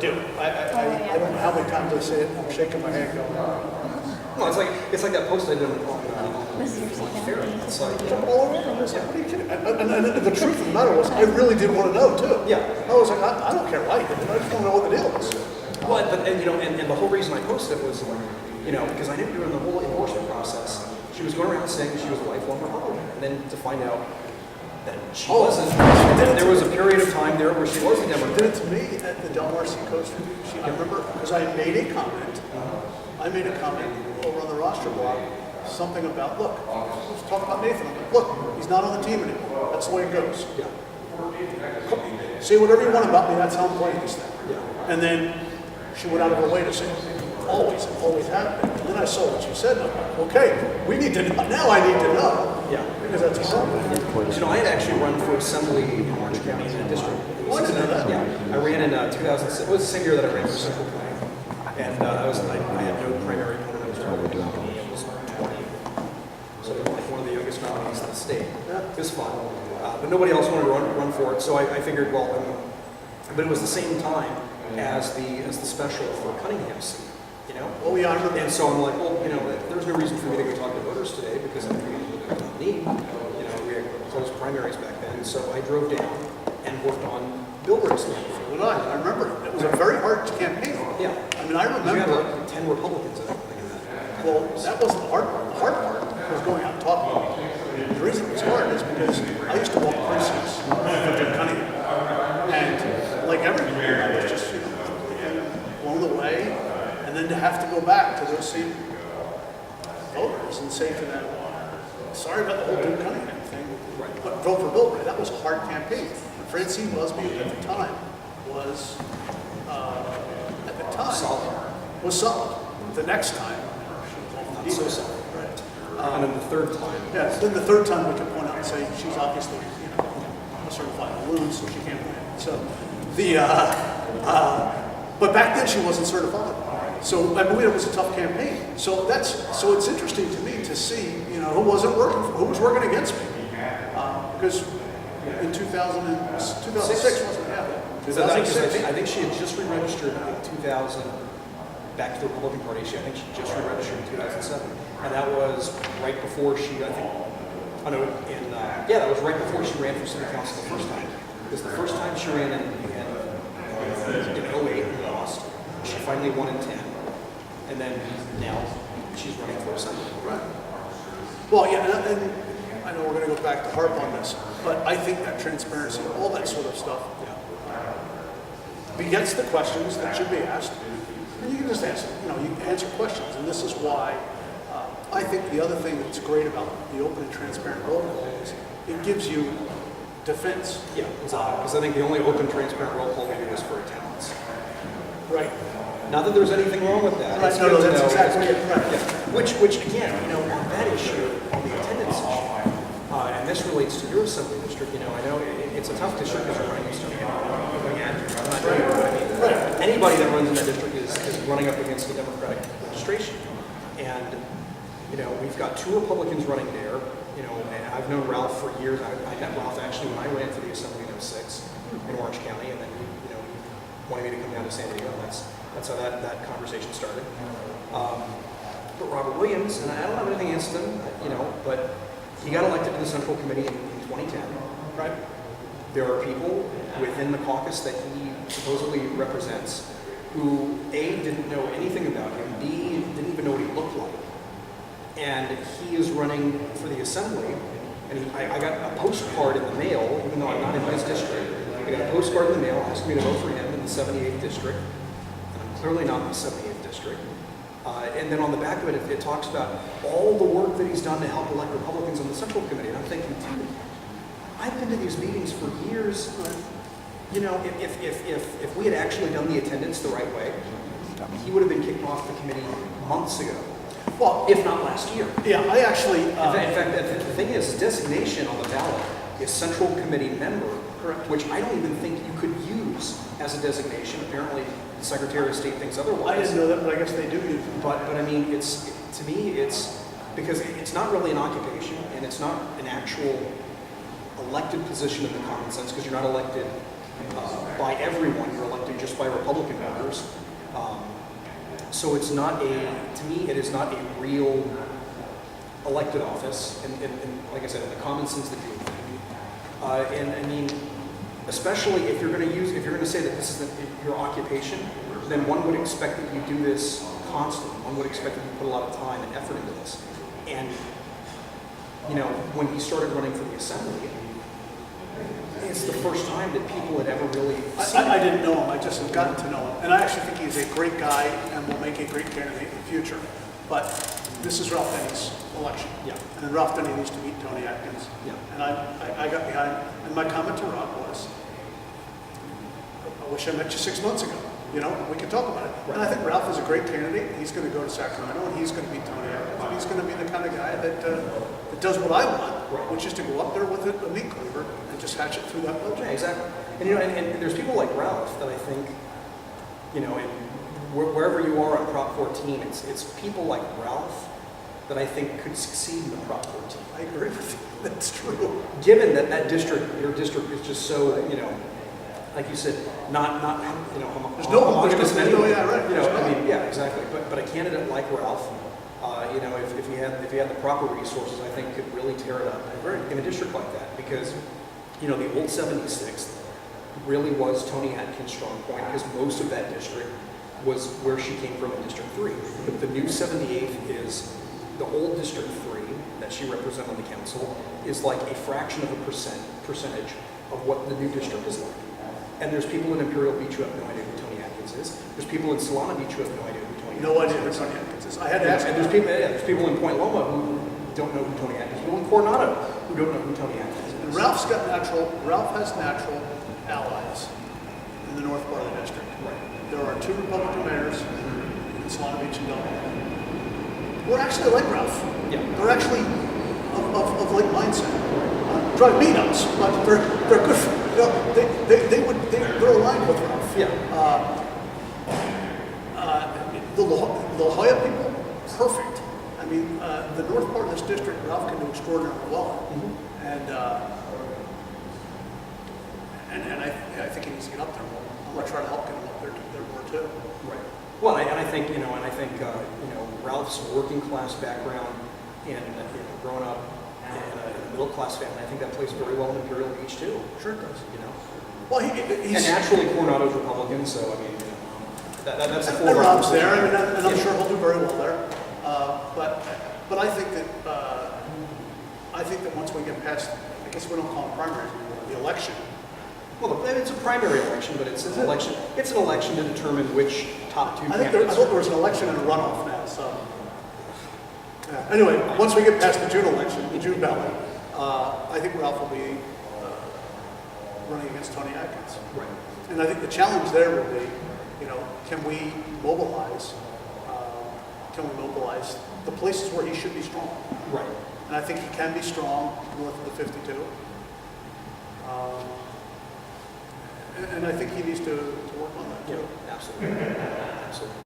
do. I don't know how many times I say it, I'm shaking my head going, No, it's like that post I did on Fair. It's like, all over. I was like, what are you kidding? And the truth of the matter was, I really did want to know too. Yeah. I was like, I don't care why you did it, I just want to know what the deal is. And the whole reason I posted it was, because I knew during the whole endorsement process, she was going around saying she was a lifelong Republican, and then to find out that she wasn't. There was a period of time there where she was a Democrat. Did it to me at the Del Marcy Coast Review. I remember because I made a comment. I made a comment over on the roster block, something about, look, let's talk about Nathan. I'm like, look, he's not on the team anymore. That's the way it goes. Yeah. Say whatever you want about me. That's how I'm playing this thing. Yeah. And then she went out of her way to say, always have been. And then I saw what you said, and I'm like, okay, we need to know. Now I need to know. Yeah. Because that's a problem. I had actually run for assembly in Orange County in a district. Oh, I didn't know that. Yeah. I ran in 2006. It was the same year that I ran for Central County. And I had no primary opponent. I was Trabuco. I was 20. So like one of the youngest nominees in the state. Yeah. It was fun. But nobody else wanted to run for it. So I figured, well, but it was the same time as the special for Cunningham seat. Oh yeah, I remember. And so I'm like, well, there's no reason for me to go talk to voters today because I'm going to nominee. We had closed primaries back then. So I drove down and worked on billboards. I remember it. It was a very hard campaign. Yeah. I mean, I remember. You had like 10 Republicans in that. Well, that wasn't the hard part. The hard part was going out and talking to people. The reason it was hard is because I used to walk precincts for Jim Cunningham. And like everybody, I was just, blown away. And then to have to go back to those same voters and say to them, sorry about the whole Jim Cunningham thing, but vote for Bill Brady. That was a hard campaign. Francine Busby at the time was, solid. The next time, Not so solid. Right. And then the third time. Yes, then the third time we can point out and say she's obviously, a certified balloon, so she can't win. So but back then she wasn't certified. So I believe it was a tough campaign. So it's interesting to me to see, who wasn't working, who was working against me, because in 2006 wasn't happening. 2006. I think she had just re-registered in 2000. Back to the Republican Party. I think she just re-registered in 2007, and that was right before she. That was right before she ran for city council the first time. Because the first time she ran in 08 and lost. She finally won in 10, and then now she's running for assembly. Right. Well, yeah, and I know we're going to go back to harp on this, but I think that transparency, all that sort of stuff, begets the questions that should be asked. And you can just answer, you can answer questions. And this is why I think the other thing that's great about the open and transparent roll call is it gives you defense. Yeah, because I think the only open, transparent roll call we do is for attendance. Right. Not that there's anything wrong with that. Right. No, that's exactly it. Right. Yeah. Which again, on that issue, on the attendance issue, and this relates to your assembly district, I know it's a tough district because you're running against anybody that runs in that district is running up against the Democratic registration. And, we've got 2 Republicans running there, and I've known Ralph for years. I met Ralph actually when I ran for the assembly in 06 in Orange County, and then he wanted me to come down to San Diego, and that's how that conversation started. But Robert Williams, and I don't have anything against him, but he got elected to the Central Committee in 2010, right? There are people within the caucus that he supposedly represents who, A, didn't know anything about him, B, didn't even know what he looked like. And he is running for the assembly, and I got a postcard in the mail, even though I'm not in his district. I got a postcard in the mail asking me to vote for him in the 78th district, and I'm clearly not in the 78th district. And then on the back of it, it talks about all the work that he's done to help elect Republicans on the Central Committee. And I'm thinking, dude, I've been to these meetings for years. If we had actually done the attendance the right way, he would have been kicked off the committee months ago. Well, if not last year. Yeah, I actually... in fact, the thing is, designation on the ballot is Central Committee member, correct? Which I don't even think you could use as a designation. Apparently, the Secretary of State thinks otherwise. I didn't know that, but I guess they do use it. But I mean, to me, it's because it's not really an occupation, and it's not an actual elected position in the common sense, because you're not elected by everyone. You're elected just by Republican voters. So it's not to me, it is not a real elected office, and like I said, in the common sense that you would think. And I mean, especially if you're going to say that this is your occupation, then one would expect that you do this constantly. One would expect that you put a lot of time and effort into this. And, you know, when he started running for the assembly, it's the first time that people had ever really seen I didn't know him, I just have gotten to know him. And I actually think he's a great guy and will make a great candidate in the future. But this is Ralph Denny's election. Yeah. And then Ralph Denny needs to beat Tony Atkins. Yeah. And I got behind, and my comment to Rob was, I wish I met you 6 months ago. You know, we can talk about it. Right. And I think Ralph is a great candidate. He's going to go to Sacramento, and he's going to beat Tony Atkins. And he's going to be the kind of guy that does what I want, Right. which is to go up there with a meat cleaver and just hatch it through that budget. Yeah, exactly. And you know, and there's people like Ralph that I think, you know, and wherever you are on Prop 14, it's people like Ralph that I think could succeed in the Prop 14. I agree with you. That's true. Given that your district is just so, you know, like you said, not you know, There's no homogeneous in any way. yeah, right. You know, There's I not. mean, yeah, exactly. But a candidate like Ralph, you know, if he had the proper resources, I think could really tear it up in a district like that. Because, you know, the old 76th really was Tony Atkins' strong point, because most of that district was where she came from in District 3. But the new 78th is the old District 3 that she represented on the council is like a fraction of a percentage of what the new district is like. And there's people in Imperial Beach who have no idea who Tony Atkins is. There's people in Solana Beach who have no idea who Tony Atkins is. No idea who Tony Atkins is. I had to ask. And there's people in Point Loma who don't know who Tony Atkins is. People in Coronado who don't know who Tony Atkins is. And Ralph has natural allies in the north part of the district. Right. There are 2 Republican mayors in Solana Beach and Delaware who are actually like Ralph. Yeah. They're actually of like mindset. Drive me nuts, but they're good. You know, they're aligned with Ralph. Yeah. The La Jolla people, perfect. I mean, the north part of this district, Ralph can do extraordinarily well. Mm-hmm. And I think he needs to get up there more. I'm going to try to help get him up there more too. Right. Well, and I think you know, you know, Ralph's working class background and you know, growing up in a middle class family, I think that plays very well in Imperial Beach too. Sure it does. You know. Well, And he's naturally, Coronado's Republican, so I mean, you know, that's a full. and Rob's there, I mean, and I'm sure he'll do very well there. But I think that once we get past, I guess we don't call them primaries anymore, the election. Well, it's a primary election, but it's an election. It's an election to determine which top 2 I thought candidates. there was an election and a runoff now. So anyway, once we get past the June election, the June ballot, I think Ralph will be running against Tony Atkins. Right. And I think the challenge there will be, you know, can we mobilize the places where he should be strong? Right. And I think he can be strong north of the 52. And I think he needs to work on that too. Yeah. Absolutely. Absolutely.